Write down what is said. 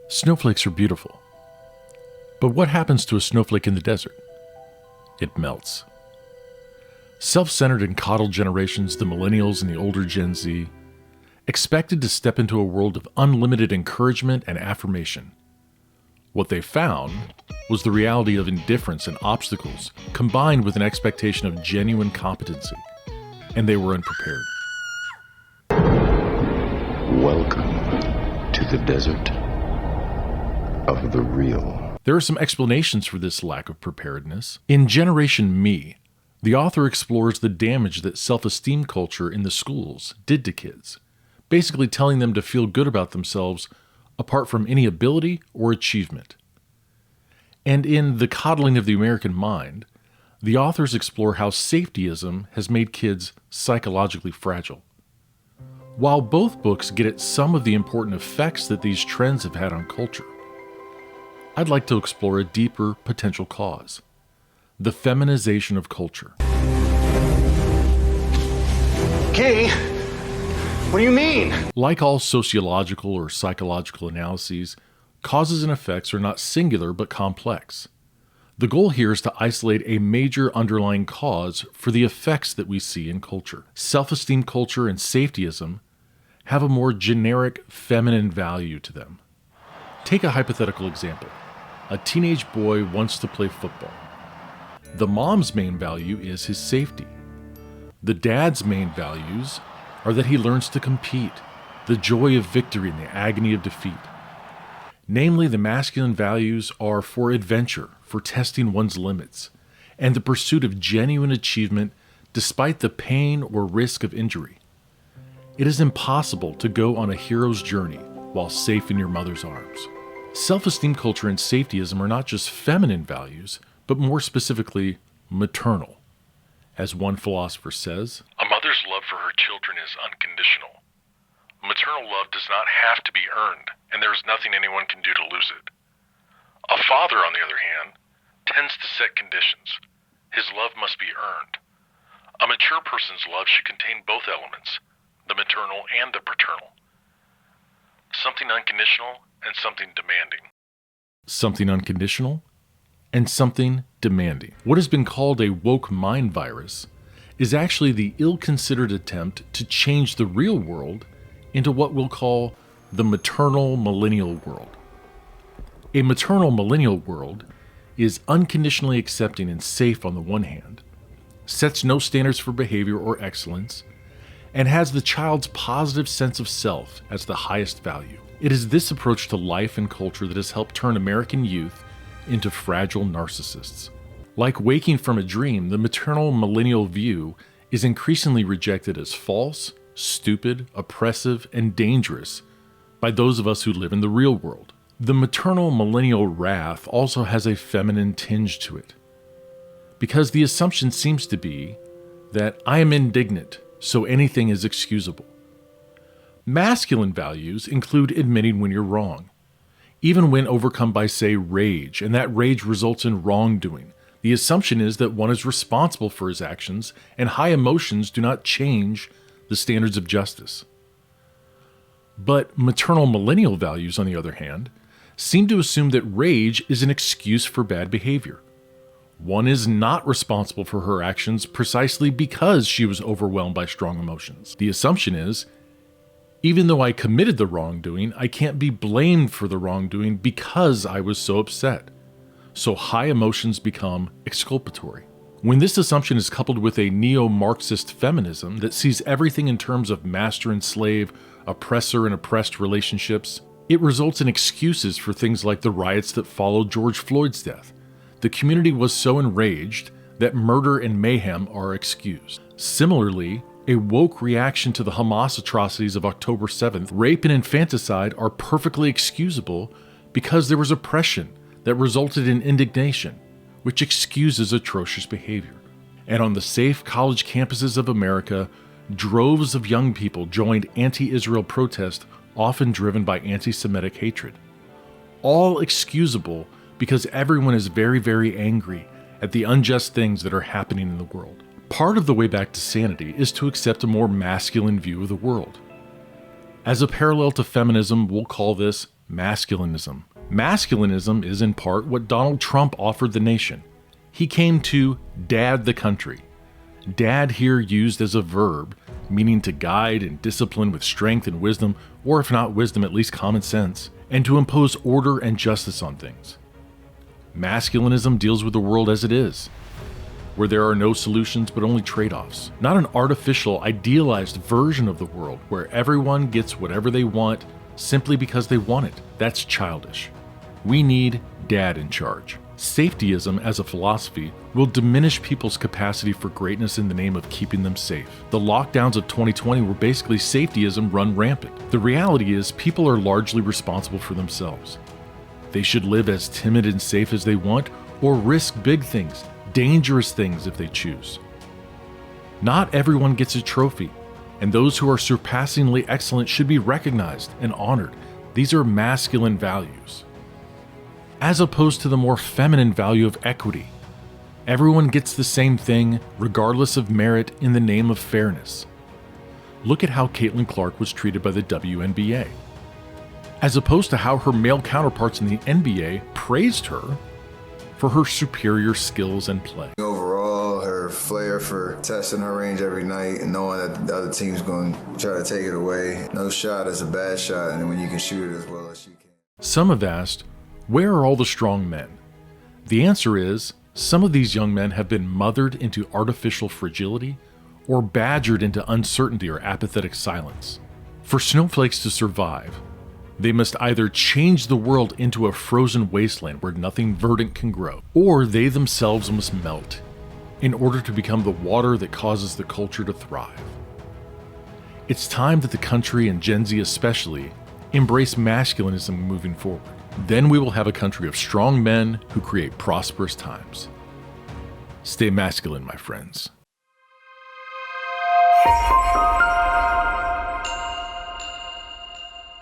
Snowflakes are beautiful. But what happens to a snowflake in the desert? It melts. Self-centered and coddled generations, the millennials and the older Gen Z, expected to step into a world of unlimited encouragement and affirmation. What they found was the reality of indifference and obstacles combined with an expectation of genuine competency, and they were unprepared. Welcome to the desert of the real. There are some explanations for this lack of preparedness. In Generation Me, the author explores the damage that self-esteem culture in the schools did to kids, basically telling them to feel good about themselves apart from any ability or achievement. And in The Coddling of the American Mind, the authors explore how safetyism has made kids psychologically fragile. While both books get at some of the important effects that these trends have had on culture, I'd like to explore a deeper potential cause: the feminization of culture. Key, what do you mean? Like all sociological or psychological analyses, causes and effects are not singular but complex. The goal here is to isolate a major underlying cause for the effects that we see in culture. Self-esteem culture and safetyism have a more generic feminine value to them. Take a hypothetical example. A teenage boy wants to play football. The mom's main value is his safety. The dad's main values are that he learns to compete, the joy of victory and the agony of defeat. Namely, the masculine values are for adventure, for testing one's limits, and the pursuit of genuine achievement despite the pain or risk of injury. It is impossible to go on a hero's journey while safe in your mother's arms. Self-esteem culture and safetyism are not just feminine values, but more specifically, maternal. As one philosopher says, "A mother's love for her children is unconditional. Maternal love does not have to be earned, and there is nothing anyone can do to lose it. A father, on the other hand, tends to set conditions. His love must be earned. A mature person's love should contain both elements, the maternal and the paternal. Something unconditional and something demanding." Something unconditional and something demanding. What has been called a woke mind virus is actually the ill-considered attempt to change the real world into what we'll call the maternal millennial world. A maternal millennial world is unconditionally accepting and safe on the one hand, sets no standards for behavior or excellence, and has the child's positive sense of self as the highest value. It is this approach to life and culture that has helped turn American youth into fragile narcissists. Like waking from a dream, the maternal millennial view is increasingly rejected as false, stupid, oppressive, and dangerous by those of us who live in the real world. The maternal millennial wrath also has a feminine tinge to it, because the assumption seems to be that I am indignant, so anything is excusable. Masculine values include admitting when you're wrong, even when overcome by, say, rage, and that rage results in wrongdoing. The assumption is that one is responsible for his actions, and high emotions do not change the standards of justice. But maternal millennial values, on the other hand, seem to assume that rage is an excuse for bad behavior. One is not responsible for her actions precisely because she was overwhelmed by strong emotions. The assumption is, even though I committed the wrongdoing, I can't be blamed for the wrongdoing because I was so upset. So high emotions become exculpatory. When this assumption is coupled with a neo-Marxist feminism that sees everything in terms of master and slave, oppressor and oppressed relationships, it results in excuses for things like the riots that followed George Floyd's death. The community was so enraged that murder and mayhem are excused. Similarly, a woke reaction to the Hamas atrocities of October 7th, rape and infanticide are perfectly excusable because there was oppression that resulted in indignation, which excuses atrocious behavior. And on the safe college campuses of America, droves of young people joined anti-Israel protest, often driven by anti-Semitic hatred. All excusable because everyone is very, very angry at the unjust things that are happening in the world. Part of the way back to sanity is to accept a more masculine view of the world. As a parallel to feminism, we'll call this masculinism. Masculinism is in part what Donald Trump offered the nation. He came to dad the country. Dad here used as a verb, meaning to guide and discipline with strength and wisdom, or if not wisdom, at least common sense, and to impose order and justice on things. Masculinism deals with the world as it is, where there are no solutions but only trade-offs. Not an artificial, idealized version of the world where everyone gets whatever they want simply because they want it. That's childish. We need dad in charge. Safetyism as a philosophy will diminish people's capacity for greatness in the name of keeping them safe. The lockdowns of 2020 were basically safetyism run rampant. The reality is people are largely responsible for themselves. They should live as timid and safe as they want, or risk big things, dangerous things if they choose. Not everyone gets a trophy, and those who are surpassingly excellent should be recognized and honored. These are masculine values. As opposed to the more feminine value of equity. Everyone gets the same thing, regardless of merit, in the name of fairness. Look at how Caitlin Clark was treated by the WNBA. As opposed to how her male counterparts in the NBA praised her for her superior skills and play. Overall, her flair for testing her range every night and knowing that the other team's going to try to take it away. No shot is a bad shot, and when you can shoot it as well as she can. Some have asked, where are all the strong men? The answer is, some of these young men have been mothered into artificial fragility or badgered into uncertainty or apathetic silence. For snowflakes to survive, they must either change the world into a frozen wasteland where nothing verdant can grow, or they themselves must melt in order to become the water that causes the culture to thrive. It's time that the country, and Gen Z especially, embrace masculinism moving forward. Then we will have a country of strong men who create prosperous times. Stay masculine, my friends.